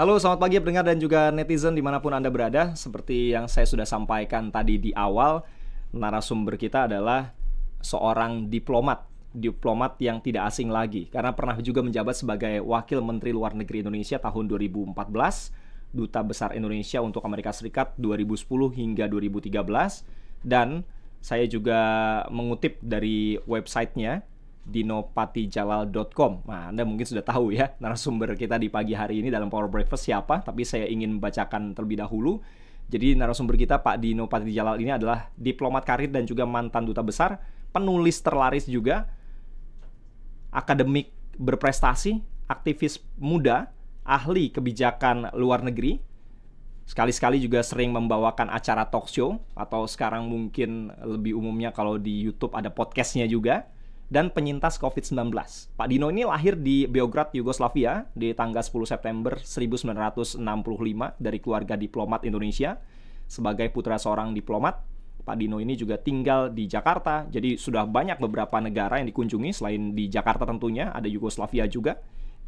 Halo, selamat pagi pendengar dan juga netizen dimanapun Anda berada. Seperti yang saya sudah sampaikan tadi di awal, narasumber kita adalah seorang diplomat yang tidak asing lagi, karena pernah juga menjabat sebagai Wakil Menteri Luar Negeri Indonesia tahun 2014, Duta Besar Indonesia untuk Amerika Serikat 2010 hingga 2013, dan saya juga mengutip dari websitenya dinopatijalal.com. Nah, Anda mungkin sudah tahu ya narasumber kita di pagi hari ini dalam Power Breakfast siapa, tapi saya ingin membacakan terlebih dahulu. Jadi narasumber kita Pak Dino Patijalal ini adalah diplomat karir dan juga mantan duta besar, penulis terlaris juga, akademik berprestasi, aktivis muda, ahli kebijakan luar negeri. Sekali-sekali juga sering membawakan acara talk show, atau sekarang mungkin lebih umumnya kalau di YouTube ada podcastnya juga, dan penyintas COVID-19. Pak Dino ini lahir di Beograd, Yugoslavia di tanggal 10 September 1965 dari keluarga diplomat Indonesia. Sebagai putra seorang diplomat, Pak Dino ini juga tinggal di Jakarta. Jadi sudah banyak beberapa negara yang dikunjungi selain di Jakarta tentunya. Ada Yugoslavia juga,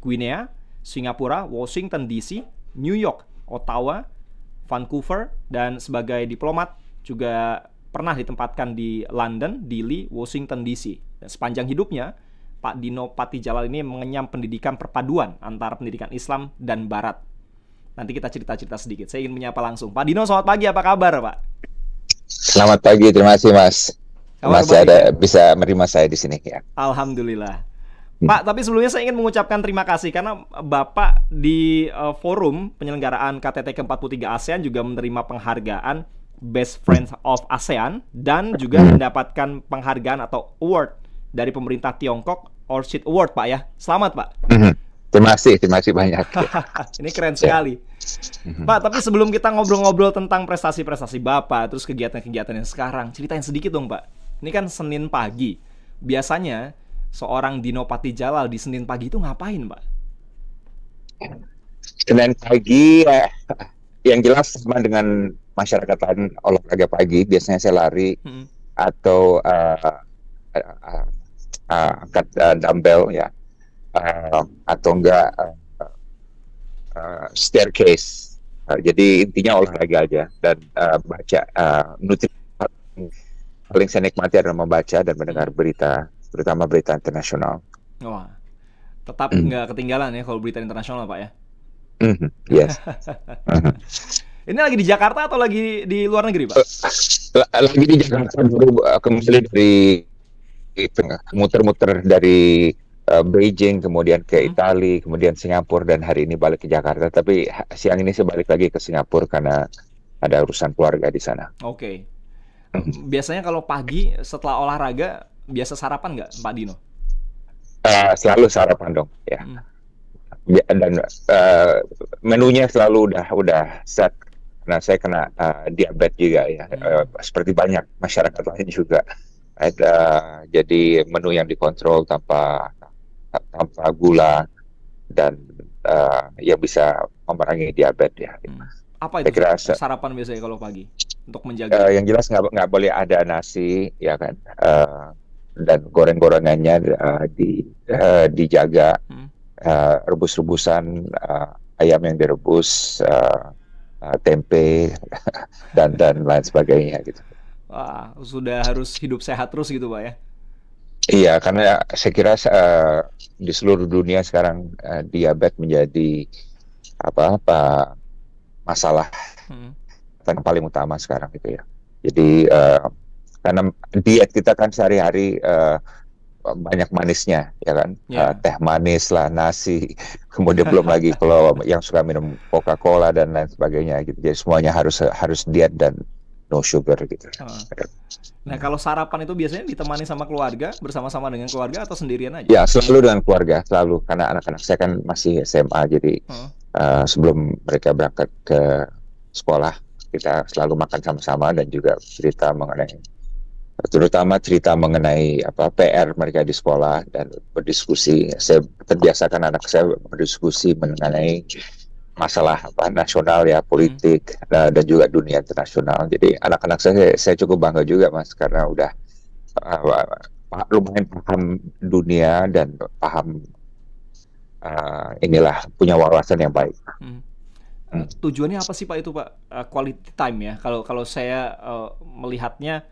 Guinea, Singapura, Washington DC, New York, Ottawa, Vancouver, dan sebagai diplomat juga pernah ditempatkan di London, Dili, Washington DC. Dan sepanjang hidupnya, Pak Dino Patijalal ini mengenyam pendidikan perpaduan antara pendidikan Islam dan Barat. Nanti kita cerita-cerita sedikit. Saya ingin menyapa langsung. Pak Dino, selamat pagi. Apa kabar, Pak? Selamat pagi, terima kasih Mas. Kabar Masih baik, ada ya? bisa menerima saya di sini ya. Alhamdulillah. Pak, tapi sebelumnya saya ingin mengucapkan terima kasih karena Bapak di forum penyelenggaraan KTT ke-43 ASEAN juga menerima penghargaan Best Friends of ASEAN dan juga mendapatkan penghargaan atau award dari pemerintah Tiongkok, Orchid Award, Pak ya. Selamat, Pak. Terima kasih banyak. Ini keren sekali. Pak, tapi sebelum kita ngobrol-ngobrol tentang prestasi-prestasi Bapak, terus kegiatan-kegiatan yang sekarang, ceritain sedikit dong, Pak. Ini kan Senin pagi. Biasanya seorang Dino Patijalal di Senin pagi itu ngapain, Pak? Senin pagi yang jelas sama dengan masyarakat lain, olahraga pagi. Biasanya saya lari atau angkat dumbbell ya, atau enggak staircase. Jadi intinya olahraga aja dan baca. Paling saya nikmati adalah membaca dan mendengar berita, terutama berita internasional. Wah, tetap nggak ketinggalan ya kalau berita internasional, Pak ya? Yes. Ini lagi di Jakarta atau lagi di luar negeri, Pak? Lagi di Jakarta, baru kembali dari muter-muter dari Beijing, kemudian ke Italia, kemudian Singapura, dan hari ini balik ke Jakarta. Tapi siang ini saya balik lagi ke Singapura karena ada urusan keluarga di sana. Oke. Biasanya kalau pagi setelah olahraga biasa sarapan nggak, Pak Dino? Selalu sarapan dong, ya. Dan menunya selalu udah set. Nah, saya kena diabetes juga ya, seperti banyak masyarakat lain juga. Jadi menu yang dikontrol tanpa gula dan yang bisa memerangi diabetes ya. Apa itu sarapan biasanya kalau pagi untuk menjaga? Yang jelas nggak boleh ada nasi ya kan, dan goreng-gorengannya dijaga, rebus-rebusan, ayam yang direbus, tempe dan lain sebagainya gitu. Wah, sudah harus hidup sehat terus gitu, Pak ya? Iya, karena saya kira di seluruh dunia sekarang diabetes menjadi masalah yang paling utama sekarang gitu ya. Jadi karena diet kita kan sehari-hari banyak manisnya ya kan, teh manis lah, nasi, kemudian belum lagi kalau yang suka minum Coca-Cola dan lain sebagainya gitu. Jadi semuanya harus diet dan no sugar gitu. Nah, kalau sarapan itu biasanya ditemani sama keluarga, bersama-sama dengan keluarga atau sendirian aja? Ya, selalu dengan keluarga, selalu, karena anak-anak saya kan masih SMA, jadi sebelum mereka berangkat ke sekolah, kita selalu makan sama-sama dan juga terutama cerita mengenai PR mereka di sekolah dan berdiskusi. Saya terbiasakan anak saya berdiskusi mengenai masalah nasional ya, politik, dan juga dunia internasional. Jadi anak-anak saya cukup bangga juga, Mas, karena udah lumayan paham dunia dan paham punya wawasan yang baik. Tujuannya apa sih Pak itu Pak? Quality time ya. Kalau saya melihatnya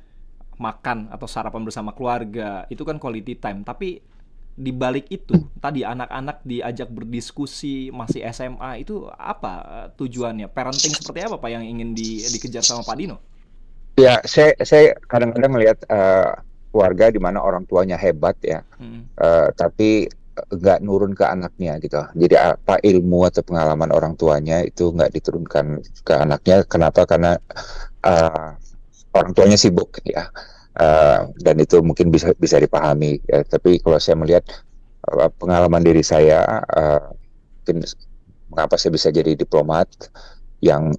makan atau sarapan bersama keluarga itu kan quality time. Tapi di balik itu tadi anak-anak diajak berdiskusi masih SMA itu apa tujuannya? Parenting seperti apa Pak yang ingin dikejar sama Pak Dino? Ya, saya kadang-kadang melihat keluarga di mana orang tuanya hebat ya, tapi nggak nurun ke anaknya gitu. Jadi apa ilmu atau pengalaman orang tuanya itu nggak diturunkan ke anaknya. Kenapa? Karena orang tuanya sibuk ya. Dan itu mungkin bisa dipahami ya. Tapi kalau saya melihat pengalaman diri saya, mungkin mengapa saya bisa jadi diplomat yang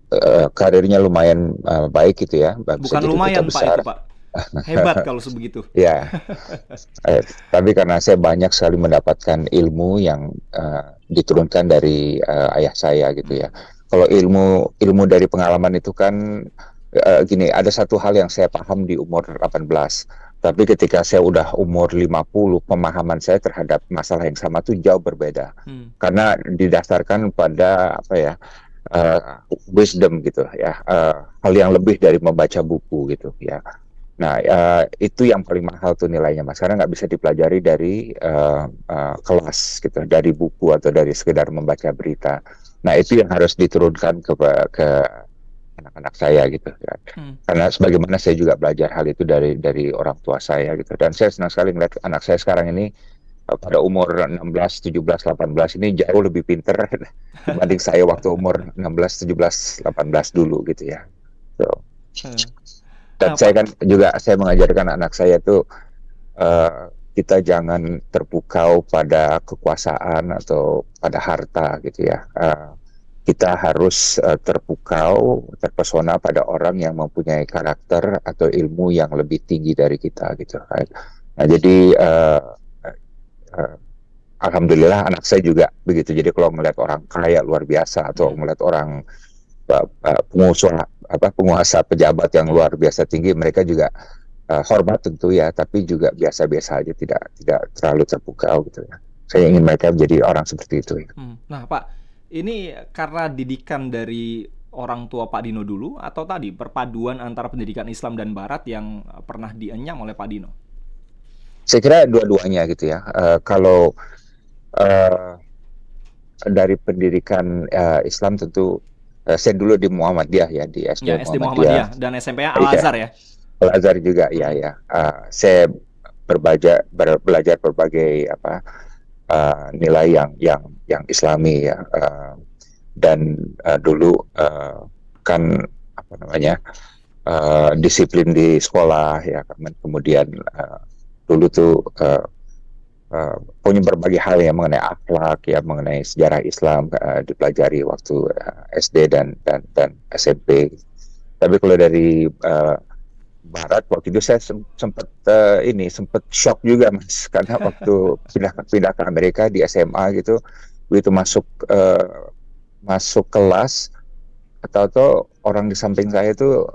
karirnya lumayan baik gitu ya, bisa Bukan jadi lumayan duta Pak besar. itu Pak. Hebat kalau sebegitu. Ya, tapi karena saya banyak sekali mendapatkan ilmu yang diturunkan dari ayah saya gitu ya. Kalau ilmu dari pengalaman itu kan gini, ada satu hal yang saya paham di umur 18, tapi ketika saya udah umur 50, pemahaman saya terhadap masalah yang sama tuh jauh berbeda. Karena didasarkan pada apa ya, wisdom gitu ya, hal yang lebih dari membaca buku gitu ya. Nah, itu yang paling mahal tuh nilainya Mas, karena nggak bisa dipelajari dari kelas gitu, dari buku atau dari sekedar membaca berita. Nah, itu yang harus diturunkan ke anak-anak saya gitu kan. Karena sebagaimana saya juga belajar hal itu dari orang tua saya gitu. Dan saya senang sekali melihat anak saya sekarang ini pada umur 16, 17, 18 ini jauh lebih pinter dibanding saya waktu umur 16, 17, 18 dulu gitu ya. So, dan saya kan juga saya mengajarkan anak saya tuh kita jangan terpukau pada kekuasaan atau pada harta gitu ya. Kita harus terpukau, terpesona pada orang yang mempunyai karakter atau ilmu yang lebih tinggi dari kita gitu. Nah, jadi alhamdulillah anak saya juga begitu. Jadi kalau melihat orang kaya luar biasa atau melihat orang penguasa pejabat yang luar biasa tinggi, mereka juga hormat tentu ya, tapi juga biasa-biasa aja, tidak terlalu terpukau gitu ya. Saya ingin mereka menjadi orang seperti itu ya. Nah Pak, ini karena didikan dari orang tua Pak Dino dulu atau tadi perpaduan antara pendidikan Islam dan Barat yang pernah dienyam oleh Pak Dino? Saya kira dua-duanya gitu ya. Kalau dari pendidikan Islam tentu saya dulu di Muhammadiyah ya, di SD SD Muhammadiyah dan SMP-nya Al-Azhar ya? Al-Azhar juga ya. Saya belajar berbagai nilai yang Islami ya, dan dulu kan apa namanya, disiplin di sekolah ya, kemudian dulu tuh punya berbagai hal yang mengenai akhlak ya, mengenai sejarah Islam dipelajari waktu SD dan SMP. Tapi kalau dari Barat waktu itu saya sempat shock juga Mas, karena waktu pindah ke Amerika di SMA gitu, begitu masuk kelas atau orang di samping saya itu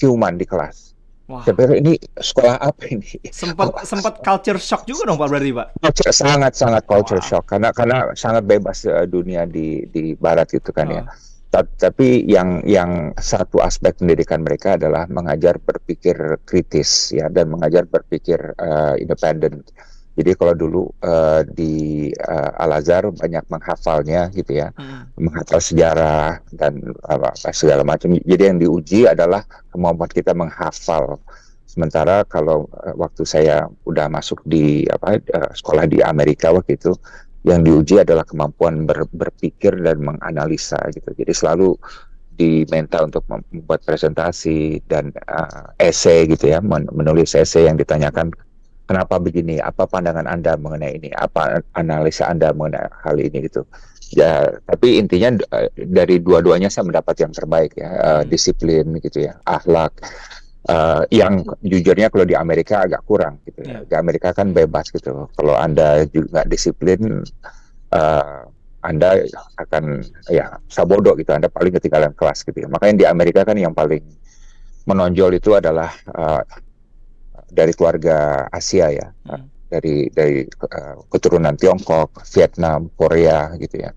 ciuman di kelas. Wah. Saya pikir ini sekolah apa ini? Sempat culture shock juga dong Pak berarti Pak? Sangat culture shock karena sangat bebas dunia di Barat gitu kan ya. Tapi yang satu aspek pendidikan mereka adalah mengajar berpikir kritis ya, dan mengajar berpikir independen. Jadi kalau dulu di Al-Azhar banyak menghafalnya gitu ya, menghafal sejarah dan segala macam. Jadi yang diuji adalah kemampuan kita menghafal. Sementara kalau waktu saya udah masuk di sekolah di Amerika waktu itu, yang diuji adalah kemampuan berpikir dan menganalisa gitu. Jadi selalu diminta untuk membuat presentasi dan esai gitu ya, menulis esai yang ditanyakan kenapa begini, apa pandangan Anda mengenai ini, apa analisa Anda mengenai hal ini gitu. Ya, tapi intinya dari dua-duanya saya mendapat yang terbaik ya, disiplin gitu ya, akhlak. Yang jujurnya kalau di Amerika agak kurang gitu ya. Di Amerika kan bebas gitu. Kalau Anda juga disiplin, Anda akan ya sabodo gitu. Anda paling ketinggalan kelas gitu ya. Makanya di Amerika kan yang paling menonjol itu adalah dari keluarga Asia ya, dari keturunan Tiongkok, Vietnam, Korea gitu ya.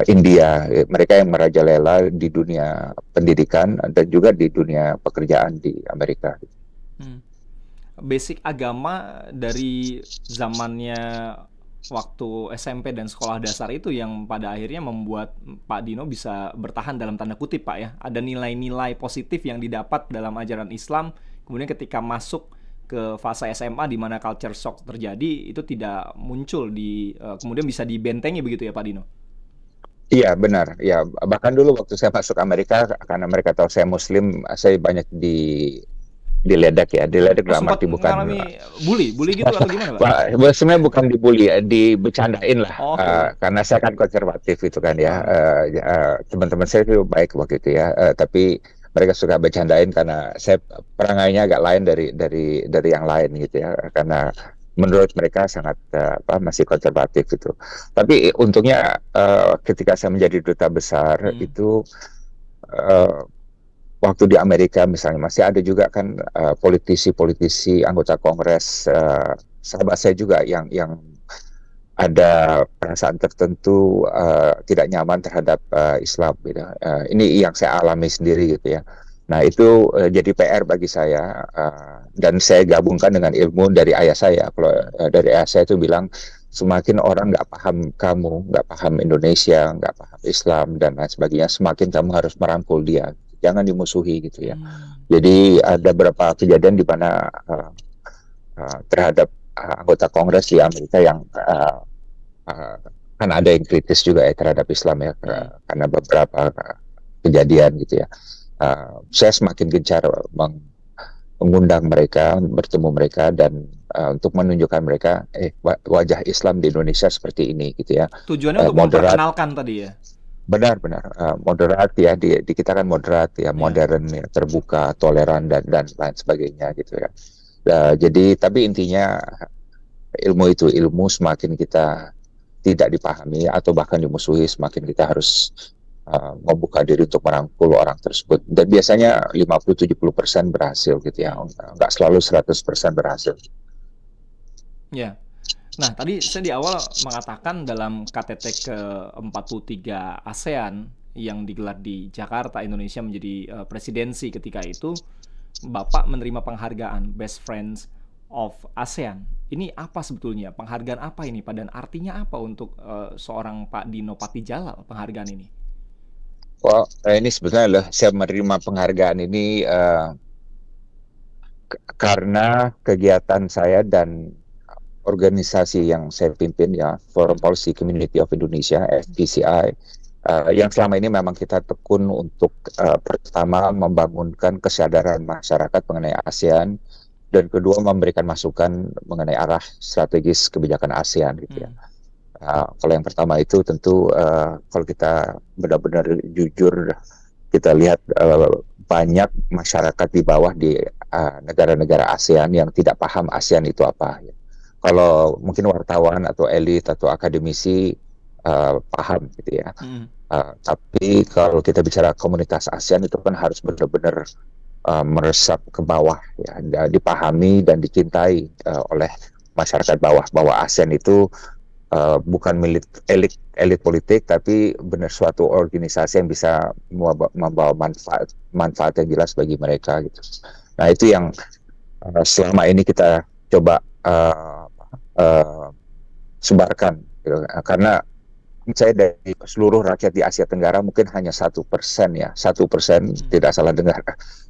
India, mereka yang merajalela di dunia pendidikan dan juga di dunia pekerjaan di Amerika. Hmm. Basic agama dari zamannya waktu SMP dan sekolah dasar itu yang pada akhirnya membuat Pak Dino bisa bertahan dalam tanda kutip, Pak, ya. Ada nilai-nilai positif yang didapat dalam ajaran Islam. Kemudian ketika masuk ke fase SMA di mana culture shock terjadi, itu tidak muncul kemudian bisa dibentengi begitu ya, Pak Dino. Iya benar, ya bahkan dulu waktu saya masuk Amerika karena mereka tahu saya Muslim, saya banyak diledek dalam Sempat arti bukan mengalami bully gitu atau gimana, Pak? sebenarnya bukan dibully, dibecandain lah, Oke. karena saya kan konservatif itu kan ya, Ah, teman-teman saya itu baik waktu itu ya, tapi mereka suka bercandain karena saya perangainya agak lain dari yang lain gitu ya, karena menurut mereka sangat masih konservatif gitu. Tapi untungnya ketika saya menjadi duta besar itu uh, waktu di Amerika misalnya masih ada juga kan politisi-politisi anggota Kongres, sahabat saya juga yang ada perasaan tertentu tidak nyaman terhadap Islam gitu. Ini yang saya alami sendiri gitu ya. Nah itu jadi PR bagi saya, dan saya gabungkan dengan ilmu dari ayah saya. Kalau dari ayah saya itu bilang semakin orang nggak paham kamu, nggak paham Indonesia, nggak paham Islam dan lain sebagainya, semakin kamu harus merangkul dia, jangan dimusuhi gitu ya. Jadi ada beberapa kejadian di mana terhadap anggota Kongres di Amerika yang kan ada yang kritis juga ya terhadap Islam ya, karena beberapa kejadian gitu ya. Saya semakin gencar mengundang mereka, bertemu mereka dan untuk menunjukkan mereka wajah Islam di Indonesia seperti ini gitu ya. Tujuannya untuk Moderat, memperkenalkan tadi ya. benar-benar moderat ya, di kita kan moderat ya, modern ya, terbuka, toleran dan lain sebagainya gitu ya. Jadi tapi intinya ilmu semakin kita tidak dipahami atau bahkan dimusuhi, semakin kita harus membuka diri untuk merangkul orang tersebut. Dan biasanya 50-70% berhasil gitu ya, nggak selalu 100% berhasil. Ya. Nah, tadi saya di awal mengatakan dalam KTT ke-43 ASEAN yang digelar di Jakarta, Indonesia menjadi presidensi ketika itu, Bapak menerima penghargaan Best Friends of ASEAN. Ini apa sebetulnya? Penghargaan apa ini, Pak? Dan artinya apa untuk seorang Pak Dino Patijalal penghargaan ini? Well, ini sebetulnya saya menerima penghargaan ini karena kegiatan saya dan organisasi yang saya pimpin ya, Foreign Policy Community of Indonesia (FPCI), yang selama ini memang kita tekun untuk pertama membangunkan kesadaran masyarakat mengenai ASEAN, dan kedua memberikan masukan mengenai arah strategis kebijakan ASEAN gitu ya. Kalau yang pertama itu tentu kalau kita benar-benar jujur, kita lihat banyak masyarakat di bawah di negara-negara ASEAN yang tidak paham ASEAN itu apa. Kalau mungkin wartawan atau elit atau akademisi paham gitu ya. Tapi kalau kita bicara komunitas ASEAN itu kan harus benar-benar meresap ke bawah ya, dipahami dan dicintai oleh masyarakat bawah, bahwa ASEAN itu bukan milik elit politik, tapi benar suatu organisasi yang bisa membawa manfaat yang jelas bagi mereka gitu. Nah itu yang selama ini kita coba sebarkan gitu. Karena saya dari seluruh rakyat di Asia Tenggara mungkin hanya 1% ya, 1% tidak salah dengar,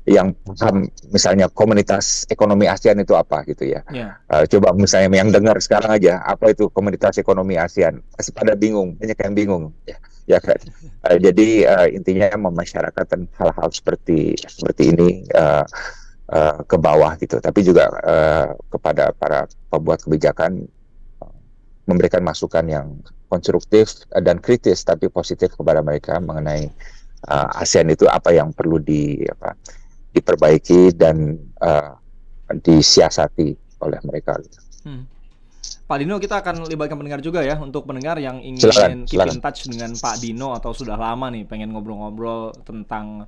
yang paham misalnya komunitas ekonomi ASEAN itu apa gitu ya. Coba misalnya yang dengar sekarang aja apa itu komunitas ekonomi ASEAN, masih pada bingung, banyak yang bingung ya kan. Jadi intinya memasyarakatkan hal-hal seperti ini ke bawah gitu, tapi juga kepada para pembuat kebijakan memberikan masukan yang konstruktif dan kritis tapi positif kepada mereka mengenai ASEAN itu apa yang perlu diperbaiki dan disiasati oleh mereka. Pak Dino, kita akan libatkan pendengar juga ya, untuk pendengar yang ingin keep in touch dengan Pak Dino atau sudah lama nih pengen ngobrol-ngobrol tentang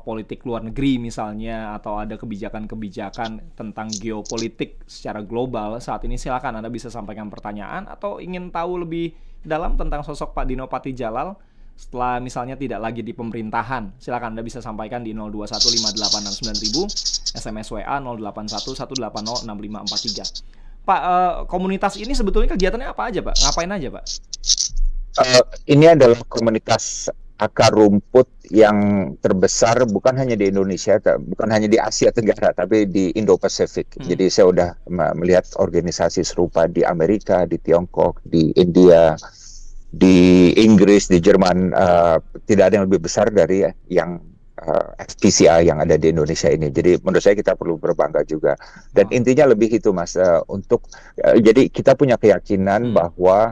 politik luar negeri misalnya, atau ada kebijakan-kebijakan tentang geopolitik secara global saat ini, silakan Anda bisa sampaikan pertanyaan atau ingin tahu lebih dalam tentang sosok Pak Dino Patijalal setelah misalnya tidak lagi di pemerintahan. Silakan Anda bisa sampaikan di 0215869000, SMS WA 0811806543. Pak, komunitas ini sebetulnya kegiatannya apa aja, Pak? Ngapain aja, Pak? Ini adalah komunitas akar rumput yang terbesar bukan hanya di Indonesia, bukan hanya di Asia Tenggara, tapi di Indo-Pasifik. Jadi saya udah melihat organisasi serupa di Amerika, di Tiongkok, di India, di Inggris, di Jerman. Tidak ada yang lebih besar dari yang FPCI yang ada di Indonesia ini. Jadi menurut saya kita perlu berbangga juga. Dan intinya lebih itu, Mas, jadi kita punya keyakinan bahwa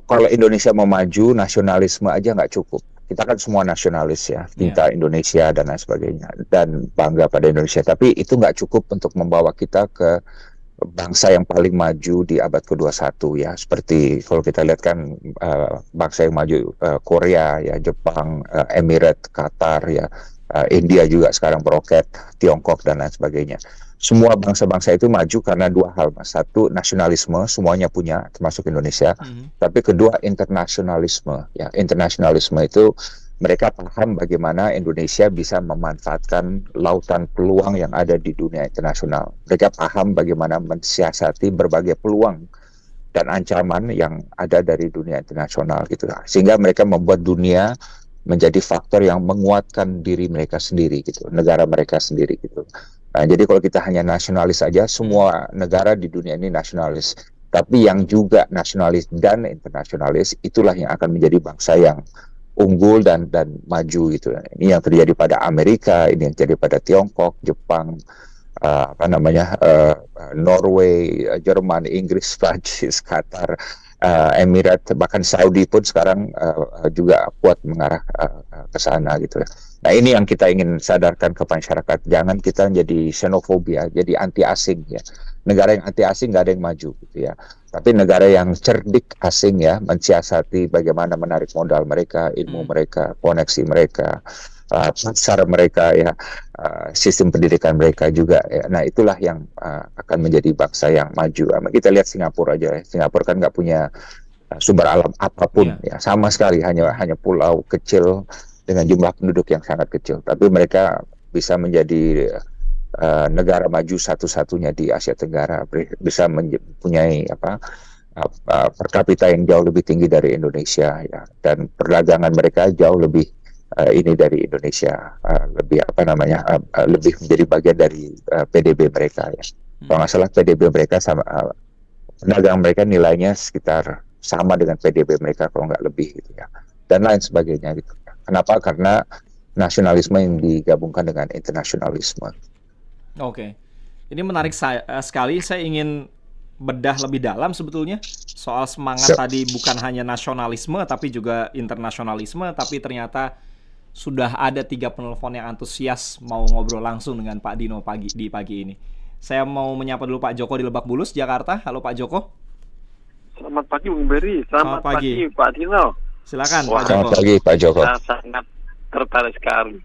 kalau Indonesia mau maju, nasionalisme aja nggak cukup. Kita kan semua nasionalis ya, cinta Indonesia dan lain sebagainya, dan bangga pada Indonesia. Tapi itu nggak cukup untuk membawa kita ke bangsa yang paling maju di abad ke-21 ya. Seperti kalau kita lihat kan bangsa yang maju, Korea ya, Jepang, Emirat, Qatar ya, India juga sekarang beroket, Tiongkok dan lain sebagainya. Semua bangsa-bangsa itu maju karena dua hal, Mas. Satu, nasionalisme, semuanya punya, termasuk Indonesia. Tapi kedua, internasionalisme. Ya, internasionalisme itu mereka paham bagaimana Indonesia bisa memanfaatkan lautan peluang yang ada di dunia internasional. Mereka paham bagaimana mensiasati berbagai peluang dan ancaman yang ada dari dunia internasional gitu. Sehingga mereka membuat dunia menjadi faktor yang menguatkan diri mereka sendiri gitu, negara mereka sendiri gitu. Nah, jadi kalau kita hanya nasionalis saja, semua negara di dunia ini nasionalis. Tapi yang juga nasionalis dan internasionalis, itulah yang akan menjadi bangsa yang unggul dan maju gitu. Ini yang terjadi pada Amerika, ini yang terjadi pada Tiongkok, Jepang, Norway, Jerman, Inggris, Prancis, Qatar, Emirat, bahkan Saudi pun sekarang juga kuat mengarah ke sana gitu ya. Nah, ini yang kita ingin sadarkan ke masyarakat. Jangan kita jadi xenofobia, jadi anti asing ya. Negara yang anti asing nggak ada yang maju gitu ya. Tapi negara yang cerdik asing ya, mensiasati bagaimana menarik modal mereka, ilmu mereka, koneksi mereka, pasar mereka ya, sistem pendidikan mereka juga ya. Nah, itulah yang akan menjadi bangsa yang maju. Kita lihat Singapura aja ya. Singapura kan nggak punya sumber alam apapun ya, sama sekali, hanya pulau kecil dengan jumlah penduduk yang sangat kecil, tapi mereka bisa menjadi negara maju satu-satunya di Asia Tenggara, bisa mempunyai per kapita yang jauh lebih tinggi dari Indonesia ya, dan perdagangan mereka jauh lebih ini dari Indonesia, lebih lebih menjadi bagian dari PDB mereka ya. Kalau nggak salah PDB mereka sama perdagangan mereka nilainya sekitar sama dengan PDB mereka kalau nggak lebih gitu ya, dan lain sebagainya gitu. Kenapa? Karena nasionalisme yang digabungkan dengan internasionalisme. Oke, ini menarik sekali. Saya ingin bedah lebih dalam sebetulnya soal semangat tadi, bukan hanya nasionalisme tapi juga internasionalisme. Tapi ternyata sudah ada 3 penelpon yang antusias mau ngobrol langsung dengan Pak Dino di pagi ini. Saya mau menyapa dulu Pak Joko di Lebak Bulus, Jakarta. Halo Pak Joko. Selamat pagi Bung Beri. Selamat pagi Pak Dino. Silakan Pak Joko. Selamat pagi Pak Joko. Saya sangat tertarik sekali.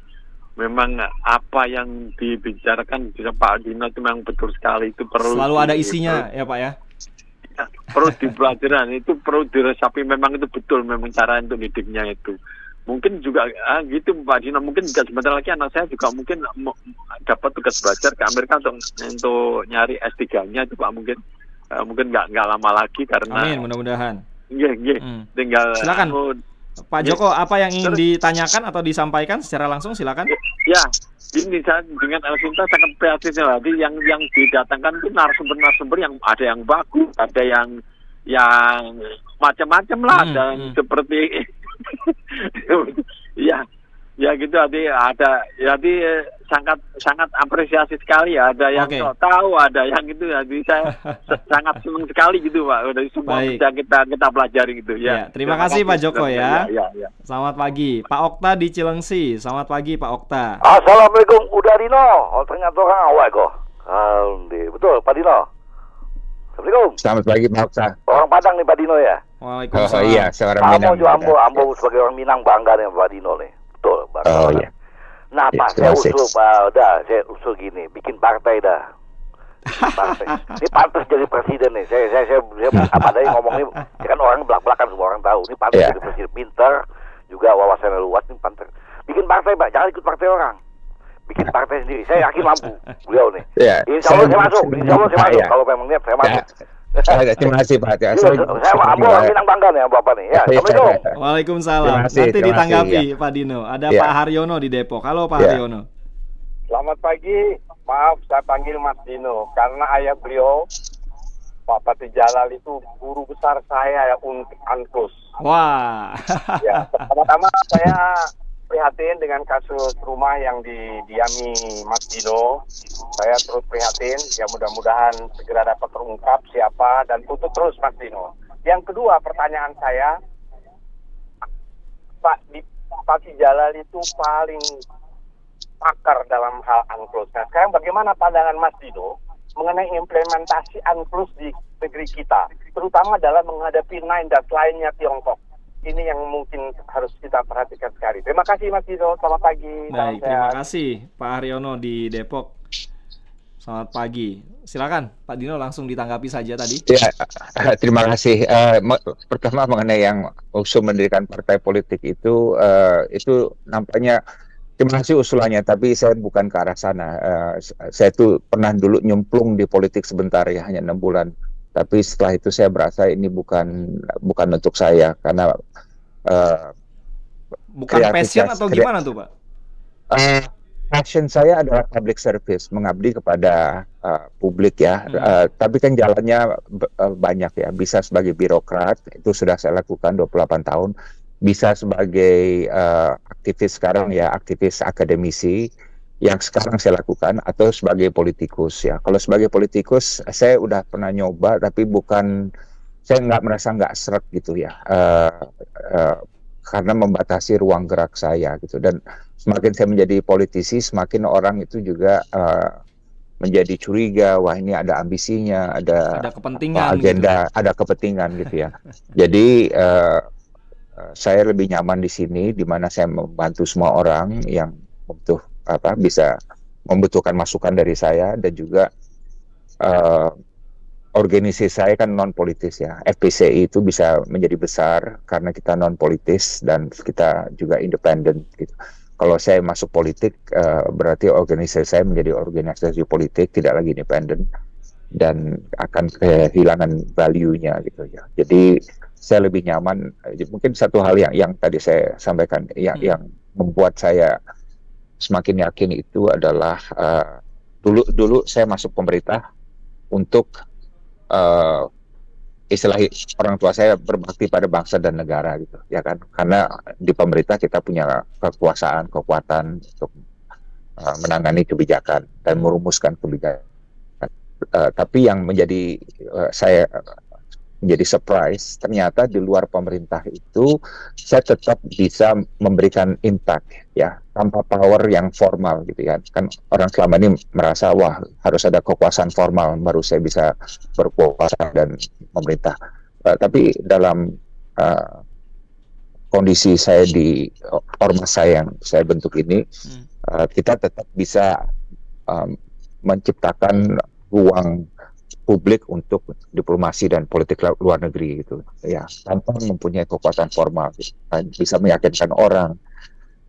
Memang apa yang dibicarakan di Pak Dino itu memang betul sekali. Itu perlu selalu ada isinya ya Pak ya. Perlu dipelajaran, itu perlu diresapi. Memang itu betul, memang cara untuk didiknya itu. Mungkin juga gitu Pak Dino. Mungkin juga sebentar lagi anak saya juga mungkin dapat tugas belajar ke Amerika untuk nyari S3-nya itu Pak. Mungkin nggak lama lagi karena. Amin, mudah-mudahan. Iya. Tinggal. Silakan Pak Joko, apa yang ingin ditanyakan atau disampaikan secara langsung, silakan. Ya, ini saya dengan Elvinta sangat prihatin tadi yang didatangkan itu narasumber yang ada yang bagus, ada yang macam-macam lah, dan seperti ya gitu, jadi sangat apresiasi sekali ya, ada yang tahu, ada yang gitu, jadi saya sangat senang sekali gitu Pak, dari semua bisa kita pelajari gitu ya. Terima kasih Pak Joko ya. Selamat pagi Pak Okta di Cilengsi. Selamat pagi Pak Okta. Assalamualaikum udah Dino. Oh ternyata orang awal kok. Betul Pak Dino. Assalamualaikum. Selamat pagi Pak Okta. Orang Padang nih Pak Dino ya. Waalaikumsalam. Iya, seorang Minang. Ambo sebagai orang Minang bangga nih Pak Dino nih. Betul. Oh iya. Nah, Pak, saya usul, saya usul gini, bikin partai dah. Partai. Ini pantas jadi presiden nih. Saya apa tadi ngomongnya, kan orang belak-belakan, semua orang tahu. Ini pantas jadi presiden, pintar, juga wawasannya luas, ini pantas. Bikin partai, Pak, jangan ikut partai orang. Bikin partai sendiri. Saya yakin mampu beliau nih. Insya Allah saya masuk. Kalau memang niat saya masuk. Terima kasih Pak. Saya Minang bangga nih Bapak nih. Ya, Assalamualkum. Waalaikumsalam. Nanti ditanggapi Pak Dino. Ada Pak Haryono di Depok. Halo Pak Haryono. Selamat pagi. Maaf saya panggil Mas Dino karena ayah beliau Pak Patih Jalal itu guru besar saya untuk UNCLOS. Wah. Ya, pertama-tama saya prihatin dengan kasus rumah yang didiami Mas Dino. Saya terus prihatin, ya mudah-mudahan segera dapat terungkap siapa dan tutup terus Mas Dino. Yang kedua, pertanyaan saya, Pak Patih Jalal itu paling pakar dalam hal UNCLOS. Nah, sekarang bagaimana pandangan Mas Dino mengenai implementasi UNCLOS di negeri kita, terutama dalam menghadapi Nine Dash lainnya Tiongkok? Ini yang mungkin harus kita perhatikan sekali. Terima kasih Mas Dino, selamat pagi. Baik, terima kasih Pak Haryono di Depok. Selamat pagi. Silakan Pak Dino langsung ditanggapi saja tadi. Ya, terima kasih. Pertama mengenai yang usul mendirikan partai politik itu nampaknya terima kasih usulannya, tapi saya bukan ke arah sana. Saya tuh pernah dulu nyemplung di politik sebentar ya, hanya 6 bulan. Tapi setelah itu saya berasa ini bukan untuk saya karena bukan passion atau gimana tuh Pak? Passion saya adalah public service, mengabdi kepada publik ya. Tapi kan jalannya banyak ya. Bisa sebagai birokrat, itu sudah saya lakukan 28 tahun. Bisa sebagai aktivis sekarang ya, aktivis akademisi yang sekarang saya lakukan, atau sebagai politikus ya. Kalau sebagai politikus saya udah pernah nyoba, tapi saya merasa nggak seret gitu ya, karena membatasi ruang gerak saya gitu. Dan semakin saya menjadi politisi, semakin orang itu juga menjadi curiga, wah ini ada ambisinya, ada kepentingan, agenda, gitu. Ada kepentingan gitu ya. Jadi saya lebih nyaman di sini, di mana saya membantu semua orang yang bisa membutuhkan masukan dari saya, dan juga organisasi saya kan non politis ya. FPCI itu bisa menjadi besar karena kita non politis dan kita juga independen gitu. Kalau saya masuk politik berarti organisasi saya menjadi organisasi politik, tidak lagi independen dan akan kehilangan value-nya gitu ya. Jadi saya lebih nyaman. Mungkin satu hal yang tadi saya sampaikan yang membuat saya semakin yakin itu adalah dulu saya masuk pemerintah untuk istilah orang tua saya berbakti pada bangsa dan negara gitu ya kan, karena di pemerintah kita punya kekuatan untuk menangani kebijakan dan merumuskan kebijakan. Tapi yang menjadi saya menjadi surprise, ternyata di luar pemerintah itu saya tetap bisa memberikan impact ya, tanpa power yang formal gitu ya. Kan orang selama ini merasa wah harus ada kekuasaan formal baru saya bisa berkuasa dan memerintah. Tapi dalam kondisi saya di ormas saya yang saya bentuk ini, kita tetap bisa menciptakan ruang publik untuk diplomasi dan politik luar negeri gitu ya, tanpa mempunyai kekuatan formal gitu. Bisa meyakinkan orang,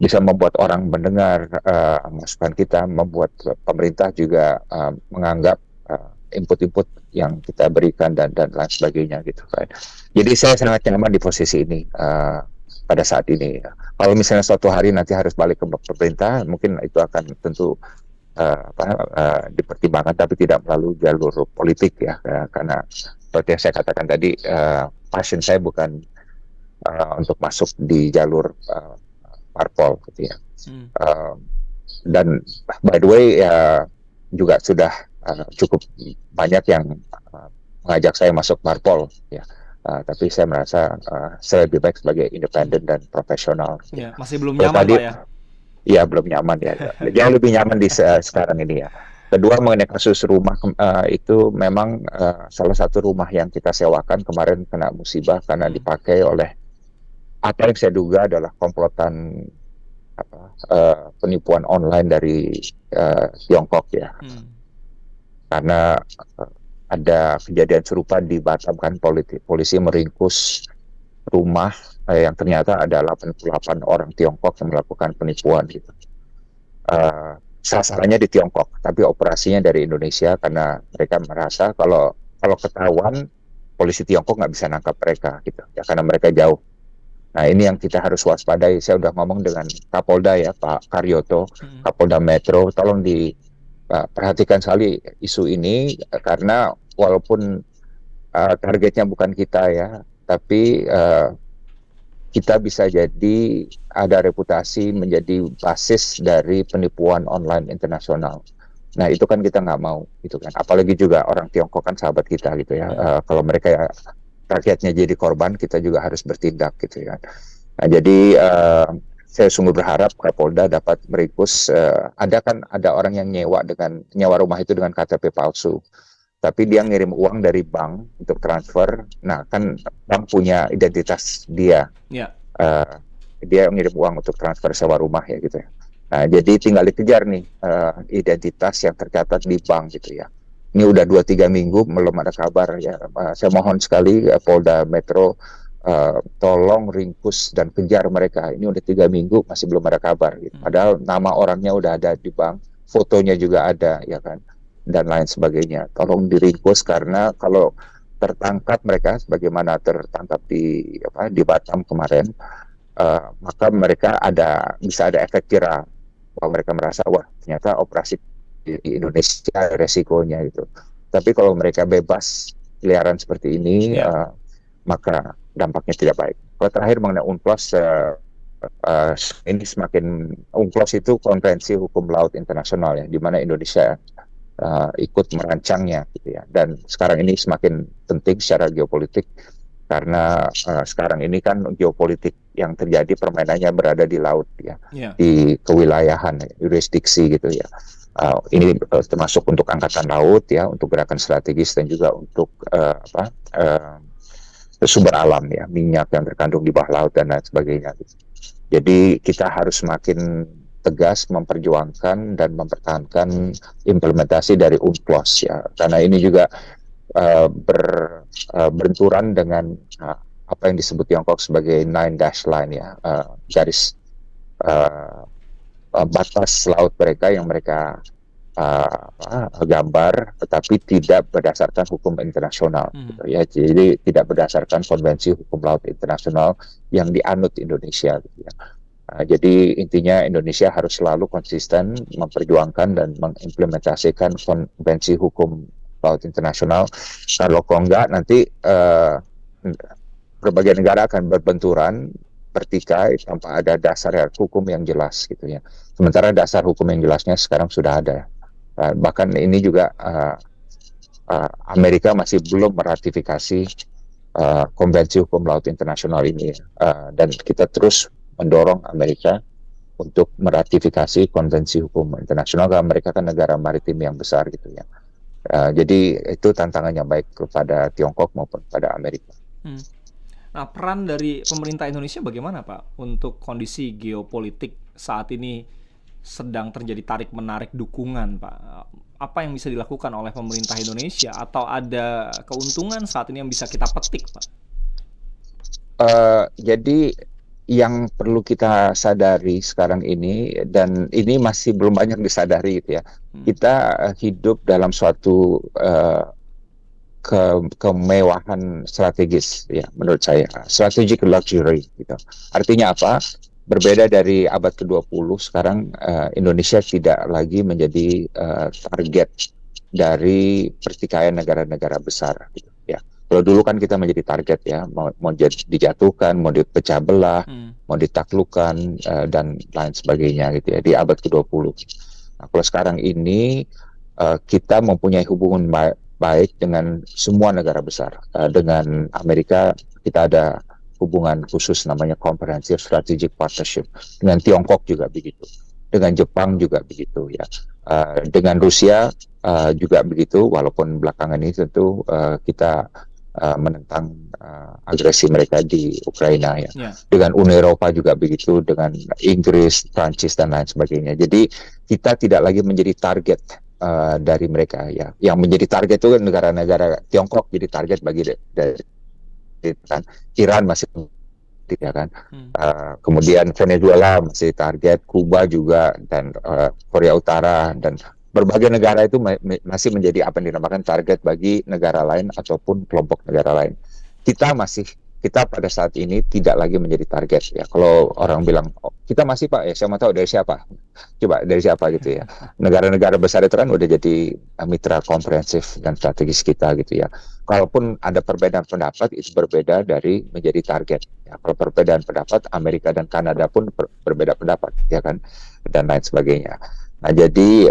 bisa membuat orang mendengar masukan kita, membuat pemerintah juga menganggap input-input yang kita berikan dan lain sebagainya gitu kan. Jadi saya sangat nyaman di posisi ini pada saat ini. Kalau misalnya suatu hari nanti harus balik ke pemerintah, mungkin itu akan tentu dipertimbangkan, tapi tidak melalui jalur politik ya, karena seperti yang saya katakan tadi, passion saya bukan untuk masuk di jalur parpol gitu ya. Dan by the way juga sudah cukup banyak yang mengajak saya masuk parpol ya. Tapi saya merasa saya lebih baik sebagai independen dan profesional. Ya, masih belum nyaman Pak ya? Iya, belum nyaman ya. Jauh lebih nyaman di sekarang ini ya. Kedua, mengenai kasus rumah itu memang salah satu rumah yang kita sewakan kemarin kena musibah karena dipakai oleh apa yang saya duga adalah komplotan penipuan online dari Tiongkok ya. Karena ada kejadian serupa di Batam kan, polisi meringkus rumah yang ternyata ada 88 orang Tiongkok yang melakukan penipuan gitu. Sasarannya di Tiongkok, tapi operasinya dari Indonesia karena mereka merasa kalau ketahuan polisi Tiongkok nggak bisa nangkap mereka gitu ya, karena mereka jauh. Nah ini yang kita harus waspadai. Saya udah ngomong dengan Kapolda ya, Pak Karyoto, Kapolda Metro, tolong perhatikan sekali isu ini karena walaupun targetnya bukan kita ya, tapi kita bisa jadi ada reputasi menjadi basis dari penipuan online internasional. Nah itu kan kita nggak mau gitu kan, apalagi juga orang Tiongkok kan sahabat kita gitu ya. Kalau mereka rakyatnya jadi korban, kita juga harus bertindak gitu ya. Nah jadi saya sungguh berharap Kapolda dapat meringkus. Ada orang yang nyewa rumah itu dengan KTP palsu, tapi dia ngirim uang dari bank untuk transfer. Nah kan bank punya identitas dia. Dia ngirim uang untuk transfer sewa rumah ya gitu ya. Nah jadi tinggal dikejar nih identitas yang tercatat di bank gitu ya. Ini udah 2-3 minggu belum ada kabar ya. Saya mohon sekali Polda Metro tolong ringkus dan kejar mereka. Ini udah 3 minggu masih belum ada kabar gitu. Padahal nama orangnya udah ada di bank, fotonya juga ada ya kan, dan lain sebagainya. Tolong diringkus karena kalau tertangkap mereka sebagaimana tertangkap di Batam kemarin, maka mereka bisa ada efek kira bahwa mereka merasa wah ternyata operasi di Indonesia resikonya itu. Tapi kalau mereka bebas keliaran seperti ini, maka dampaknya tidak baik. Kalau terakhir mengenai UNCLOS, ini semakin UNCLOS itu konvensi hukum laut internasional ya, di mana Indonesia ikut merancangnya gitu ya. Dan sekarang ini semakin penting secara geopolitik karena sekarang ini kan geopolitik yang terjadi permainannya berada di laut ya, di kewilayahan, jurisdiksi gitu ya. Ini termasuk untuk angkatan laut ya, untuk gerakan strategis dan juga untuk sumber alam ya, minyak yang terkandung di bawah laut dan lain sebagainya. Jadi kita harus semakin tegas memperjuangkan dan mempertahankan implementasi dari UNCLOS ya, karena ini juga berbenturan dengan apa yang disebut Tiongkok sebagai 9-dash line ya, garis batas laut mereka yang mereka gambar, tetapi tidak berdasarkan hukum internasional gitu ya. Jadi tidak berdasarkan konvensi hukum laut internasional yang dianut Indonesia gitu ya. Jadi intinya Indonesia harus selalu konsisten memperjuangkan dan mengimplementasikan konvensi hukum laut internasional. Kalau enggak nanti berbagai negara akan berbenturan, bertikai tanpa ada dasar hukum yang jelas gitu ya. Sementara dasar hukum yang jelasnya sekarang sudah ada. Bahkan ini juga Amerika masih belum meratifikasi konvensi hukum laut internasional ini, dan kita terus mendorong Amerika untuk meratifikasi konvensi hukum internasional karena mereka kan negara maritim yang besar gitu ya. Jadi itu tantangannya baik kepada Tiongkok maupun pada Amerika. Nah, peran dari pemerintah Indonesia bagaimana Pak untuk kondisi geopolitik saat ini sedang terjadi tarik-menarik dukungan Pak? Apa yang bisa dilakukan oleh pemerintah Indonesia atau ada keuntungan saat ini yang bisa kita petik Pak? Jadi yang perlu kita sadari sekarang ini, dan ini masih belum banyak disadari gitu ya, kita hidup dalam suatu kemewahan strategis ya, menurut saya strategic luxury gitu. Artinya apa? Berbeda dari abad ke-20, sekarang Indonesia tidak lagi menjadi target dari pertikaian negara-negara besar gitu ya. Kalau dulu kan kita menjadi target ya, mau dijatuhkan, mau dipecah belah, mau ditaklukkan dan lain sebagainya gitu ya, di abad ke-20. Nah, kalau sekarang ini kita mempunyai hubungan baik dengan semua negara besar. Dengan Amerika kita ada hubungan khusus namanya Comprehensive Strategic Partnership. Dengan Tiongkok juga begitu. Dengan Jepang juga begitu ya. Dengan Rusia juga begitu, walaupun belakangan ini tentu kita menentang agresi mereka di Ukraina ya. Dengan Uni Eropa juga begitu, dengan Inggris, Prancis dan lain sebagainya. Jadi kita tidak lagi menjadi target dari mereka ya. Yang menjadi target itu kan negara-negara, Tiongkok jadi target dari kan, Iran masih ya kan, kemudian Venezuela masih target, Kuba juga, dan Korea Utara, dan berbagai negara itu masih menjadi apa yang dinamakan target bagi negara lain ataupun kelompok negara lain. Kita pada saat ini tidak lagi menjadi target ya. Kalau orang bilang kita masih Pak, ya saya mau tahu dari siapa? Coba dari siapa gitu ya. Negara-negara besar itu kan udah jadi mitra komprehensif dan strategis kita gitu ya. Kalaupun ada perbedaan pendapat, itu berbeda dari menjadi target. Ya, kalau perbedaan pendapat, Amerika dan Kanada pun berbeda pendapat ya kan, dan lain sebagainya. Nah, jadi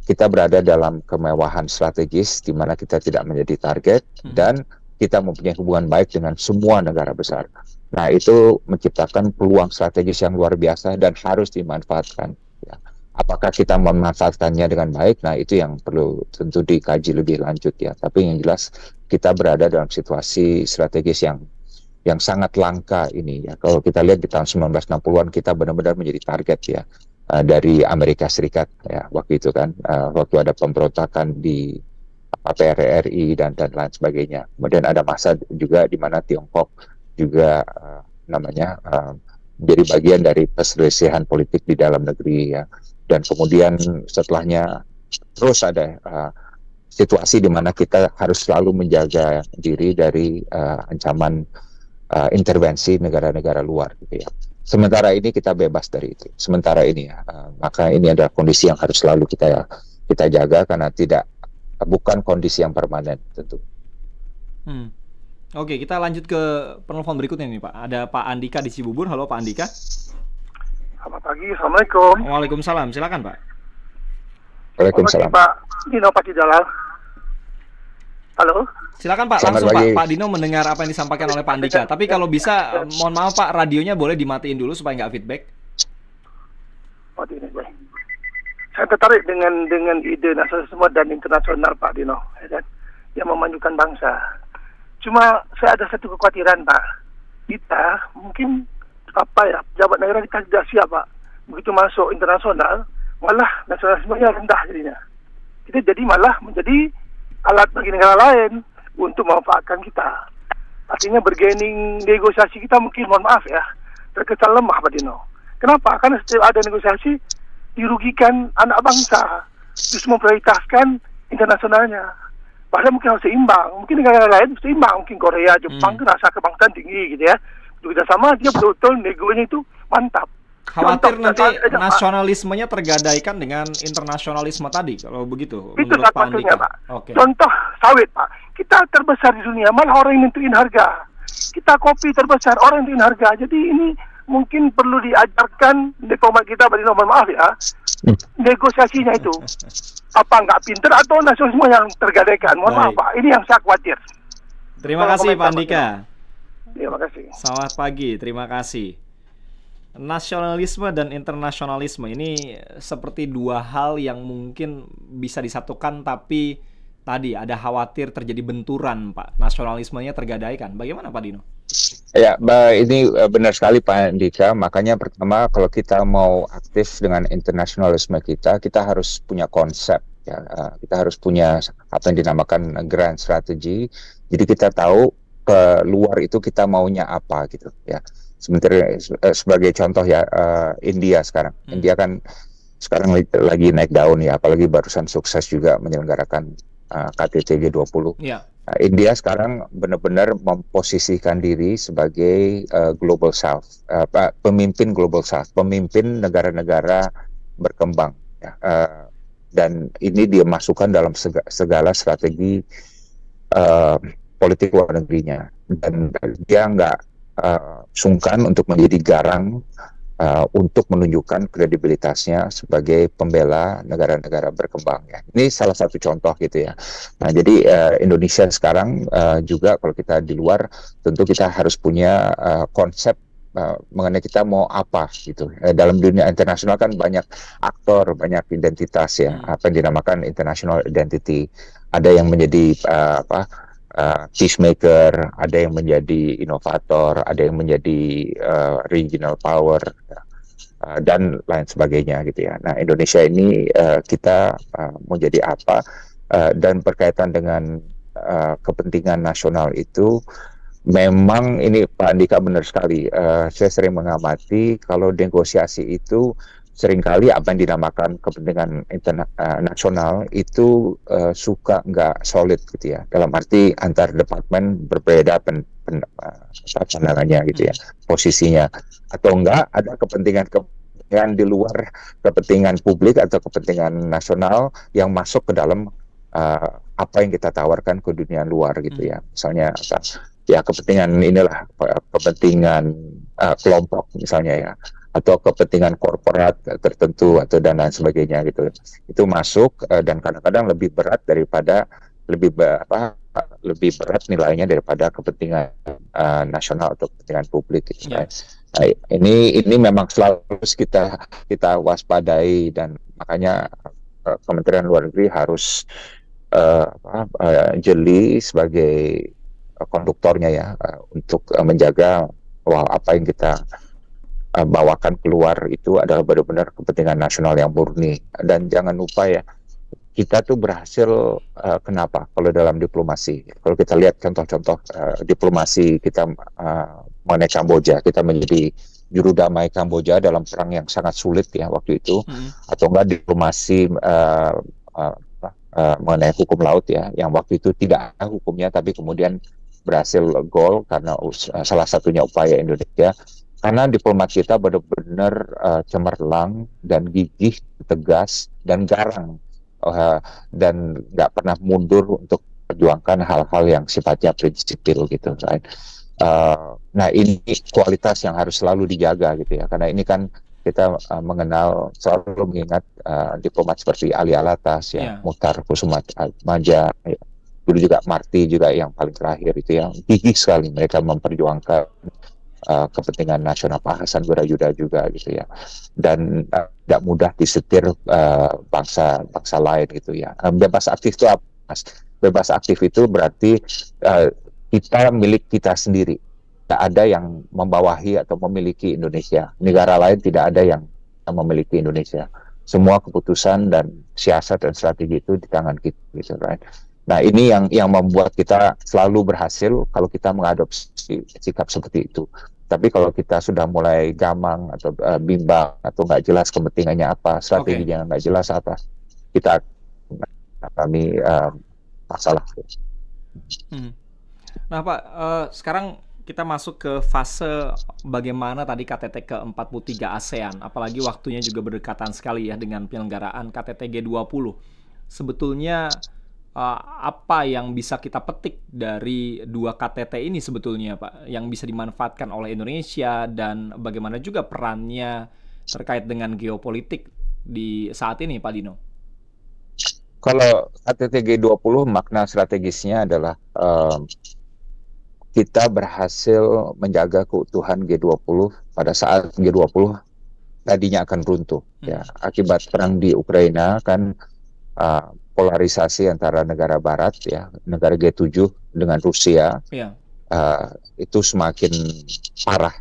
kita berada dalam kemewahan strategis di mana kita tidak menjadi target dan kita mempunyai hubungan baik dengan semua negara besar. Nah, itu menciptakan peluang strategis yang luar biasa dan harus dimanfaatkan. Ya. Apakah kita memanfaatkannya dengan baik? Nah, itu yang perlu tentu dikaji lebih lanjut ya. Tapi yang jelas kita berada dalam situasi strategis yang sangat langka ini ya. Kalau kita lihat di tahun 1960-an kita benar-benar menjadi target ya. Dari Amerika Serikat ya waktu itu kan, waktu ada pemberontakan di PRRI dan lain sebagainya. Kemudian ada masa juga di mana Tiongkok juga menjadi bagian dari perselisihan politik di dalam negeri ya. Dan kemudian setelahnya terus ada situasi di mana kita harus selalu menjaga diri dari ancaman intervensi negara-negara luar gitu ya. Sementara ini kita bebas dari itu. Sementara ini ya, maka ini adalah kondisi yang harus selalu kita jaga karena bukan kondisi yang permanen tentu. Oke, kita lanjut ke penelpon berikutnya nih Pak. Ada Pak Andika di Cibubur. Halo Pak Andika. Selamat pagi, Assalamualaikum. Waalaikumsalam, silakan Pak. Waalaikumsalam. Selamat pagi Pak Dino Pati Jalal. Halo. Silakan Pak, langsung Pak Dino mendengar apa yang disampaikan oleh Pak Andika. Tapi kalau bisa, mohon maaf Pak, radionya boleh dimatiin dulu supaya nggak feedback. Saya tertarik dengan ide nasionalisme dan internasional Pak Dino, yang memajukan bangsa. Cuma saya ada satu kekhawatiran Pak. Kita mungkin pejabat negara kita tidak siap Pak. Begitu masuk internasional, malah nasionalismenya rendah jadinya. Kita jadi malah menjadi alat bagi negara lain untuk memanfaatkan kita. Artinya bergaining negosiasi kita mungkin, mohon maaf ya, terkesan lemah Pak Dino. Kenapa? Karena setiap ada negosiasi dirugikan anak bangsa, justru memprioritaskan internasionalnya. Padahal mungkin harus seimbang. Mungkin negara lain seimbang, mungkin Korea, Jepang itu rasa kebangsaan tinggi gitu ya. Kita sama dia betul-betul negonya itu mantap. Khawatir nanti nasionalismenya tergadaikan dengan internasionalisme tadi, kalau begitu. Itu satunya Pak. Okay. Contoh sawit Pak. Kita terbesar di dunia, malah orang yang nentuin harga. Kita kopi terbesar, orang yang nentuin harga. Jadi ini mungkin perlu diajarkan diplomat kita, Pak Dino, mohon maaf ya, negosiasinya itu. Apa nggak pinter atau nasionalisme yang tergadaikan? Mohon maaf Pak, ini yang saya khawatir. Terima kasih Pak Andika. Terima kasih. Selamat pagi, terima kasih. Nasionalisme dan internasionalisme ini seperti dua hal yang mungkin bisa disatukan, tapi tadi ada khawatir terjadi benturan Pak. Nasionalismenya tergadaikan. Bagaimana Pak Dino? Ya, ini benar sekali Pak Andika. Makanya pertama, kalau kita mau aktif dengan internasionalisme kita harus punya konsep. Ya, kita harus punya apa yang dinamakan grand strategy. Jadi kita tahu ke luar itu kita maunya apa gitu ya. Sementara sebagai contoh ya, India sekarang. India kan sekarang lagi naik daun ya, apalagi barusan sukses juga menyelenggarakan KTT G20. Yeah. India sekarang benar-benar memposisikan diri sebagai global south, pemimpin global south, pemimpin negara-negara berkembang ya. Dan ini dia masukkan dalam segala strategi politik luar negerinya, dan dia nggak sungkan untuk menjadi garang untuk menunjukkan kredibilitasnya sebagai pembela negara-negara berkembang ya. Ini salah satu contoh gitu ya. Nah, jadi Indonesia sekarang juga kalau kita di luar tentu kita harus punya konsep mengenai kita mau apa gitu. Dalam dunia internasional kan banyak aktor, banyak identitas ya, apa yang dinamakan international identity. Ada yang menjadi peacemaker, ada yang menjadi inovator, ada yang menjadi regional power, dan lain sebagainya gitu ya. Nah, Indonesia ini kita mau jadi apa, dan berkaitan dengan kepentingan nasional itu memang ini Pak Andika benar sekali. Saya sering mengamati kalau negosiasi itu seringkali apa yang dinamakan kepentingan nasional itu suka nggak solid gitu ya. Dalam arti antar departemen berbeda pandangannya gitu ya, posisinya. Atau enggak ada kepentingan di luar kepentingan publik atau kepentingan nasional yang masuk ke dalam apa yang kita tawarkan ke dunia luar gitu ya. Misalnya ya kepentingan inilah kepentingan kelompok misalnya ya, atau kepentingan korporat tertentu atau dan lain sebagainya gitu. Itu masuk dan kadang-kadang lebih berat daripada lebih berat nilainya daripada kepentingan nasional atau kepentingan publik gitu. Nah, ini memang selalu kita waspadai, dan makanya Kementerian Luar Negeri harus jeli sebagai konduktornya ya, untuk menjaga bahwa apa yang kita bawakan keluar itu adalah benar-benar kepentingan nasional yang murni. Dan jangan lupa ya, kita tuh berhasil kenapa? Kalau dalam diplomasi, kalau kita lihat contoh-contoh diplomasi kita mengenai Kamboja, kita menjadi juru damai Kamboja dalam perang yang sangat sulit ya waktu itu, atau enggak diplomasi mengenai hukum laut ya, yang waktu itu tidak ada hukumnya tapi kemudian berhasil gol karena salah satunya upaya Indonesia. Karena diplomat kita benar-benar cemerlang dan gigih, tegas dan garang, dan nggak pernah mundur untuk perjuangkan hal-hal yang sifatnya prinsipil gitu, right? Nah, ini kualitas yang harus selalu dijaga gitu ya, karena ini kan kita mengenal, selalu mengingat diplomat seperti Ali Alatas ya, Muhtar Kusumataja, dulu juga Marty juga yang paling terakhir itu yang gigih sekali mereka memperjuangkan kepentingan nasional. Pak Hasan Barajuda juga gitu ya, dan tidak mudah disetir bangsa lain gitu ya. Bebas aktif itu apa, Mas? Bebas aktif itu berarti kita milik kita sendiri, tidak ada yang membawahi atau memiliki Indonesia. Negara lain tidak ada yang memiliki Indonesia. Semua keputusan dan siasat dan strategi itu di tangan kita gitu, right? Nah, ini yang membuat kita selalu berhasil kalau kita mengadopsi sikap seperti itu. Tapi kalau kita sudah mulai gamang atau bimbang atau nggak jelas kepentingannya apa, strateginya nggak jelas apa, kita alami masalah. Nah Pak, sekarang kita masuk ke fase bagaimana tadi KTT ke-43 ASEAN, apalagi waktunya juga berdekatan sekali ya dengan penyelenggaraan KTT G20. Sebetulnya apa yang bisa kita petik dari dua KTT ini sebetulnya Pak, yang bisa dimanfaatkan oleh Indonesia, dan bagaimana juga perannya terkait dengan geopolitik di saat ini Pak Dino? Kalau KTT G20 makna strategisnya adalah kita berhasil menjaga keutuhan G20 pada saat G20 tadinya akan runtuh ya, akibat perang di Ukraina kan. Polarisasi antara negara barat ya, negara G7 dengan Rusia itu semakin parah,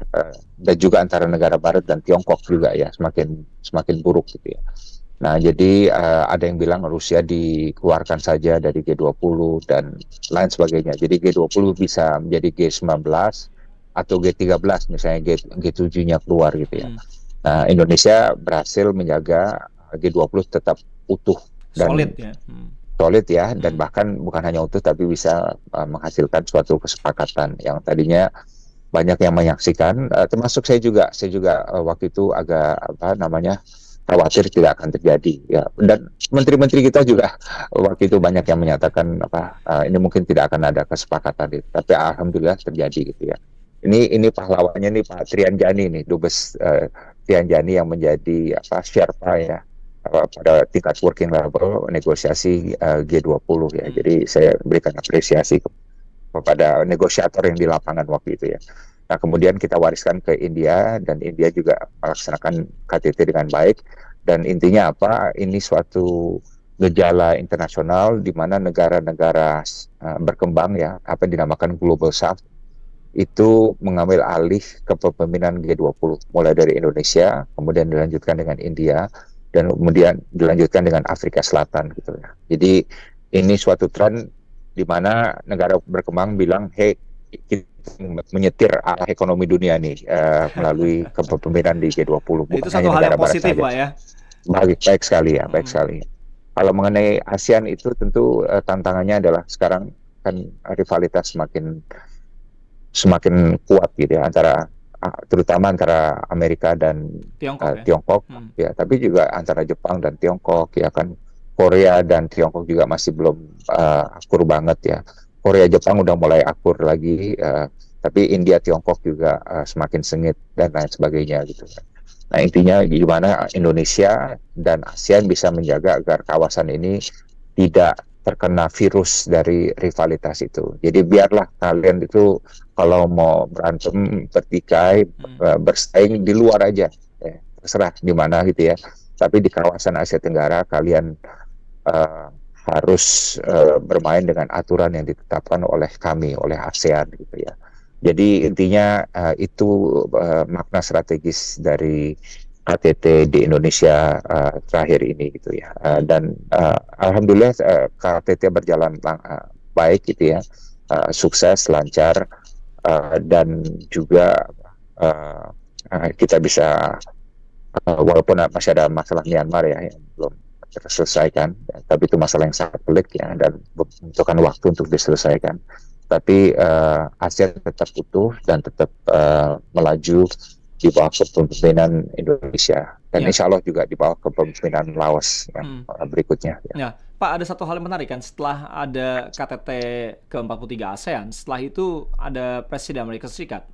dan juga antara negara barat dan Tiongkok juga ya semakin buruk gitu ya. Nah, jadi ada yang bilang Rusia dikeluarkan saja dari G20 dan lain sebagainya. Jadi G20 bisa menjadi G19 atau G13 misalnya, G7-nya keluar gitu ya. Nah, Indonesia berhasil menjaga G20 tetap utuh dan solid ya, dan bahkan bukan hanya utuh tapi bisa menghasilkan suatu kesepakatan yang tadinya banyak yang menyaksikan, termasuk saya juga waktu itu agak khawatir tidak akan terjadi ya, dan menteri-menteri kita juga waktu itu banyak yang menyatakan ini mungkin tidak akan ada kesepakatan itu, tapi alhamdulillah terjadi gitu ya. Ini pahlawannya nih Pak Trianjani nih, Dubes Trianjani yang menjadi Sherpa ya pada tingkat working level negosiasi G20 ya. Jadi saya berikan apresiasi kepada negosiator yang di lapangan waktu itu ya. Nah, kemudian kita wariskan ke India, dan India juga melaksanakan KTT dengan baik, dan intinya apa? Ini suatu gejala internasional di mana negara-negara berkembang ya, apa yang dinamakan Global South, itu mengambil alih kepemimpinan G20, mulai dari Indonesia, kemudian dilanjutkan dengan India, dan kemudian dilanjutkan dengan Afrika Selatan gitu ya. Jadi ini suatu tren di mana negara berkembang bilang, hey, kita menyetir arah ekonomi dunia nih melalui kepemimpinan di G20. Itu satu hal yang positif, Pak ya. Baik sekali ya, baik sekali. Kalau mengenai ASEAN itu tentu tantangannya adalah sekarang kan rivalitas semakin kuat gitu ya, terutama antara Amerika dan Tiongkok ya, tapi juga antara Jepang dan Tiongkok ya kan. Korea dan Tiongkok juga masih belum akur banget ya. Korea Jepang udah mulai akur lagi, tapi India Tiongkok juga semakin sengit dan lain sebagainya gitu. Nah intinya gimana Indonesia dan ASEAN bisa menjaga agar kawasan ini tidak terkena virus dari rivalitas itu. Jadi biarlah kalian itu kalau mau berantem, bertikai, bersaing di luar aja, ya, terserah di mana gitu ya. Tapi di kawasan Asia Tenggara kalian harus bermain dengan aturan yang ditetapkan oleh kami, oleh ASEAN gitu ya. Jadi intinya itu makna strategis dari KTT di Indonesia terakhir ini gitu ya. Dan alhamdulillah KTT berjalan baik gitu ya, sukses, lancar, dan juga kita bisa walaupun masih ada masalah Myanmar ya yang belum terselesaikan, tapi itu masalah yang sangat pelik ya dan membutuhkan waktu untuk diselesaikan. Tapi ASEAN tetap utuh dan tetap melaju di bawah kepemimpinan Indonesia dan insya Allah juga di bawah kepemimpinan Laos yang berikutnya. Ya, Pak, ada satu hal yang menarik kan, setelah ada KTT ke-43 ASEAN, setelah itu ada Presiden Amerika Serikat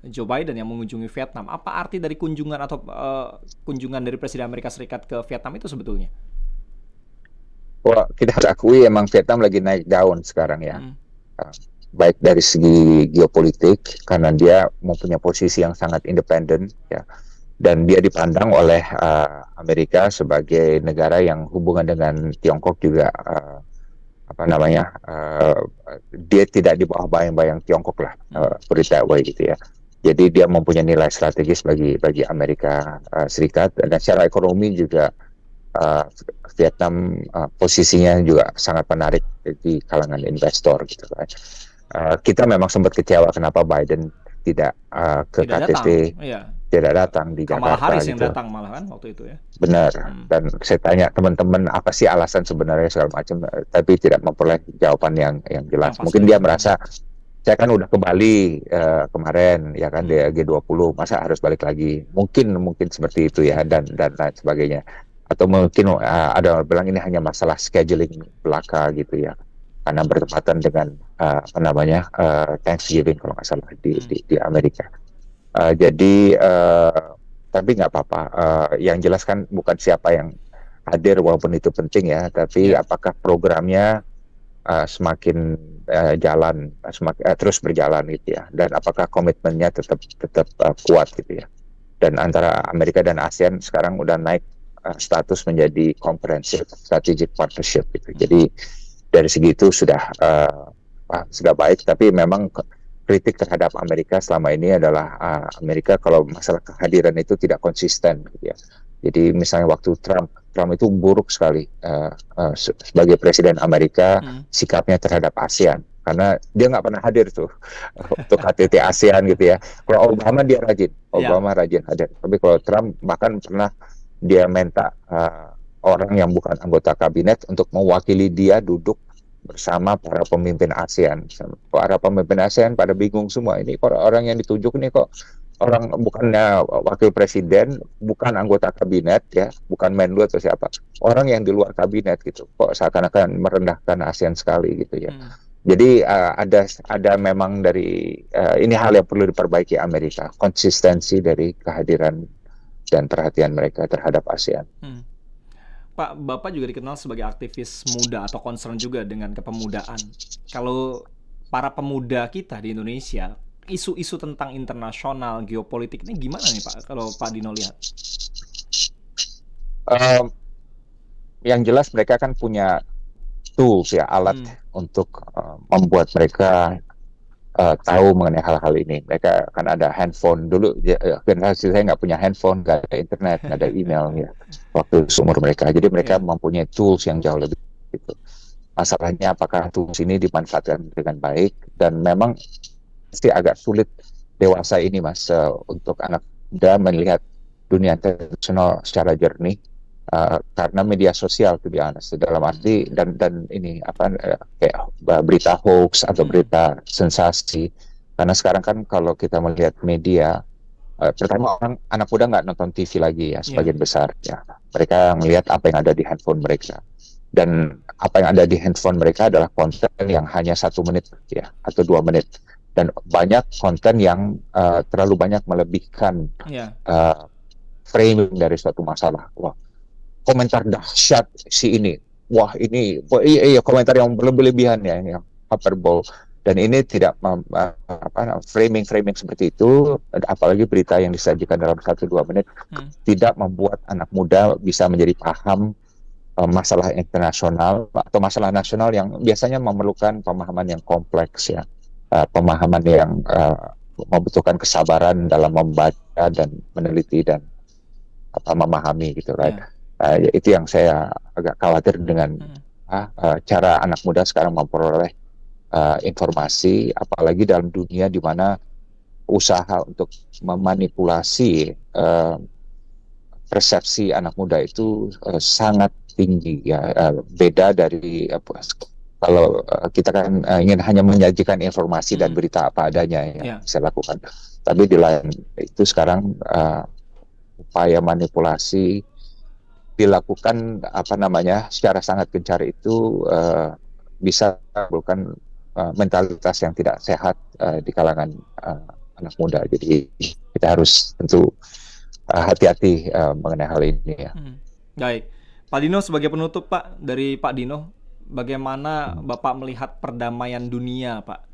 Joe Biden yang mengunjungi Vietnam. Apa arti dari kunjungan atau kunjungan dari Presiden Amerika Serikat ke Vietnam itu sebetulnya? Wah, kita harus akui emang Vietnam lagi naik daun sekarang ya. Baik dari segi geopolitik karena dia mempunyai posisi yang sangat independen ya, dan dia dipandang oleh Amerika sebagai negara yang hubungan dengan Tiongkok juga dia tidak di bawah bayang-bayang Tiongkok lah, put it that way gitu ya. Jadi dia mempunyai nilai strategis bagi Amerika Serikat, dan secara ekonomi juga Vietnam posisinya juga sangat menarik di kalangan investor gitu kan. Kita memang sempat kecewa kenapa Biden tidak ke KTT, tidak datang di Jakarta. Kamala Harris gitu. yang datang malah kan waktu itu ya. Benar. Dan saya tanya teman-teman apa sih alasan sebenarnya segala macam, tapi tidak memperoleh jawaban yang jelas. Mungkin dia merasa saya kan udah ke Bali kemarin ya kan, di G20, masa harus balik lagi? Mungkin seperti itu ya, dan lain sebagainya. Atau mungkin ada yang bilang ini hanya masalah scheduling belaka gitu ya, karena bertepatan dengan Thanksgiving kalau nggak salah di Amerika. Jadi tapi nggak apa-apa. Yang jelas kan bukan siapa yang hadir, walaupun itu penting ya, tapi apakah programnya semakin jalan, terus berjalan gitu ya, dan apakah komitmennya tetap kuat gitu ya. Dan antara Amerika dan ASEAN sekarang udah naik status menjadi comprehensive strategic partnership gitu. Jadi dari segi itu sudah baik, tapi memang kritik terhadap Amerika selama ini adalah Amerika kalau masalah kehadiran itu tidak konsisten gitu ya. Jadi misalnya waktu Trump itu buruk sekali sebagai presiden Amerika sikapnya terhadap ASEAN, karena dia nggak pernah hadir tuh untuk KTT ASEAN gitu ya. Kalau Obama dia rajin hadir, tapi kalau Trump bahkan pernah dia minta orang yang bukan anggota kabinet untuk mewakili dia duduk bersama para pemimpin ASEAN. Para pemimpin ASEAN pada bingung semua, ini orang yang ditunjuk nih kok orang bukannya wakil presiden, bukan anggota kabinet ya, bukan Menlu atau siapa, orang yang di luar kabinet gitu, kok seakan-akan merendahkan ASEAN sekali gitu ya. Jadi ada memang dari ini hal yang perlu diperbaiki Amerika, konsistensi dari kehadiran dan perhatian mereka terhadap ASEAN. Pak, Bapak juga dikenal sebagai aktivis muda atau concern juga dengan kepemudaan. Kalau para pemuda kita di Indonesia, isu-isu tentang internasional, geopolitik ini gimana nih Pak, kalau Pak Dino lihat? yang jelas mereka kan punya tools ya, alat untuk membuat mereka tahu mengenai hal-hal ini. Mereka kan ada handphone dulu, generasi saya nggak punya handphone, nggak ada internet, nggak ada email ya waktu seumur mereka. Jadi mereka mempunyai tools yang jauh lebih gitu. Masalahnya apakah tools ini dimanfaatkan dengan baik, dan memang pasti agak sulit dewasa ini Mas untuk anak muda melihat dunia internasional secara jernih. Karena media sosial, to be honest, dalam arti dan ini kayak berita hoax atau berita sensasi. Karena sekarang kan kalau kita melihat media, pertama anak muda nggak nonton TV lagi ya, sebagian besar ya. Mereka melihat apa yang ada di handphone mereka, dan apa yang ada di handphone mereka adalah konten yang hanya 1 menit ya atau 2 menit, dan banyak konten yang terlalu banyak melebihkan framing dari suatu masalah. Wah, komentar dahsyat si ini, wah ini, komentar yang berlebihan ya, yang hyperbole, dan ini tidak framing seperti itu, apalagi berita yang disajikan dalam 1-2 menit tidak membuat anak muda bisa menjadi paham masalah internasional atau masalah nasional yang biasanya memerlukan pemahaman yang kompleks ya, pemahaman yang membutuhkan kesabaran dalam membaca dan meneliti dan memahami gitu, right? Itu yang saya agak khawatir dengan cara anak muda sekarang memperoleh informasi, apalagi dalam dunia di mana usaha untuk memanipulasi persepsi anak muda itu sangat tinggi ya. Beda dari kalau kita kan ingin hanya menyajikan informasi dan berita apa adanya yang bisa lakukan, tapi di lain itu sekarang upaya manipulasi dilakukan secara sangat gencar itu bisa menimbulkan mentalitas yang tidak sehat di kalangan anak muda. Jadi kita harus tentu hati-hati mengenai hal ini ya. Baik, Pak Dino, sebagai penutup Pak, dari Pak Dino, bagaimana Bapak melihat perdamaian dunia Pak?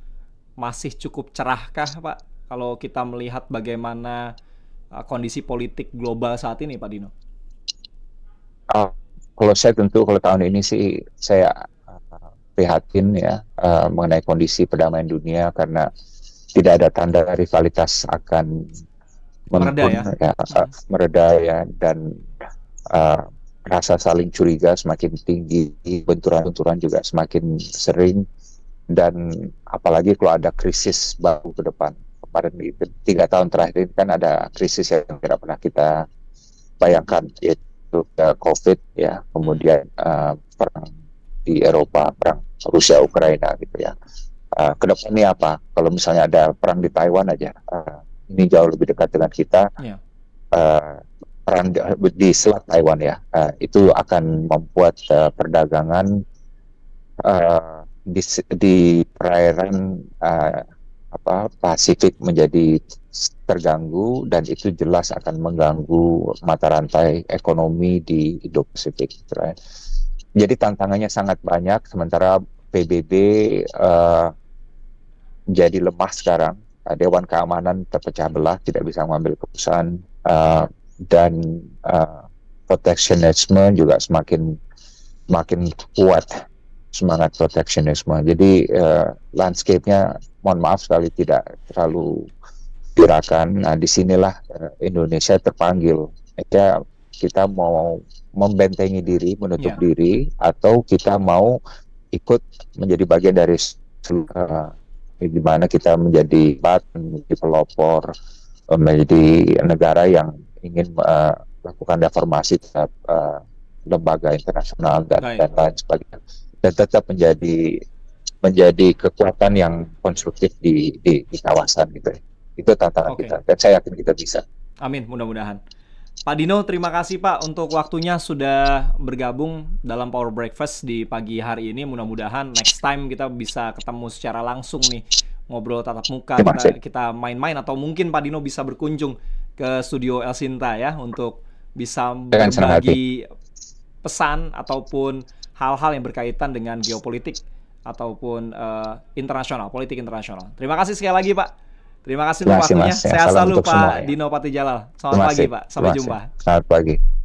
Masih cukup cerahkah Pak kalau kita melihat bagaimana kondisi politik global saat ini Pak Dino? Kalau saya tentu kalau tahun ini sih saya prihatin ya mengenai kondisi perdamaian dunia, karena tidak ada tanda rivalitas akan mereda ya, dan rasa saling curiga semakin tinggi, benturan-benturan juga semakin sering, dan apalagi kalau ada krisis baru ke depan. Kemarin 3 tahun terakhir ini kan ada krisis yang tidak pernah kita bayangkan, yaitu COVID ya, kemudian perang di Eropa, perang Rusia Ukraina gitu ya. Kedepan ini apa? Kalau misalnya ada perang di Taiwan aja, ini jauh lebih dekat dengan kita. Perang di Selat Taiwan ya, itu akan membuat perdagangan di perairan Pasifik menjadi terganggu, dan itu jelas akan mengganggu mata rantai ekonomi di Indo-Pasifik. Right? Jadi tantangannya sangat banyak, sementara PBB jadi lemah sekarang. Dewan Keamanan terpecah belah, tidak bisa mengambil keputusan, dan proteksionisme juga semakin kuat, semangat proteksionisme. Jadi landscape-nya, mohon maaf sekali, tidak terlalu gerakan. Nah, disinilah Indonesia terpanggil. Kita mau membentengi diri, menutup diri, atau kita mau ikut menjadi bagian dari di mana kita menjadi pelopor, menjadi negara yang ingin melakukan reformasi terhadap lembaga internasional dan lain sebagainya, dan tetap menjadi kekuatan yang konstruktif di kawasan gitu. Itu tantangan kita, dan saya yakin kita bisa. Amin, mudah-mudahan. Pak Dino, terima kasih Pak untuk waktunya sudah bergabung dalam Power Breakfast di pagi hari ini. Mudah-mudahan next time kita bisa ketemu secara langsung nih, ngobrol tatap muka, kita main-main, atau mungkin Pak Dino bisa berkunjung ke studio El Sinta ya, untuk bisa berbagi pesan ataupun hal-hal yang berkaitan dengan geopolitik ataupun internasional, politik internasional. Terima kasih sekali lagi Pak. Terima kasih untuk waktunya. Sehat selalu Pak Dino Patijalal. Selamat pagi Pak. Sampai jumpa. Selamat pagi.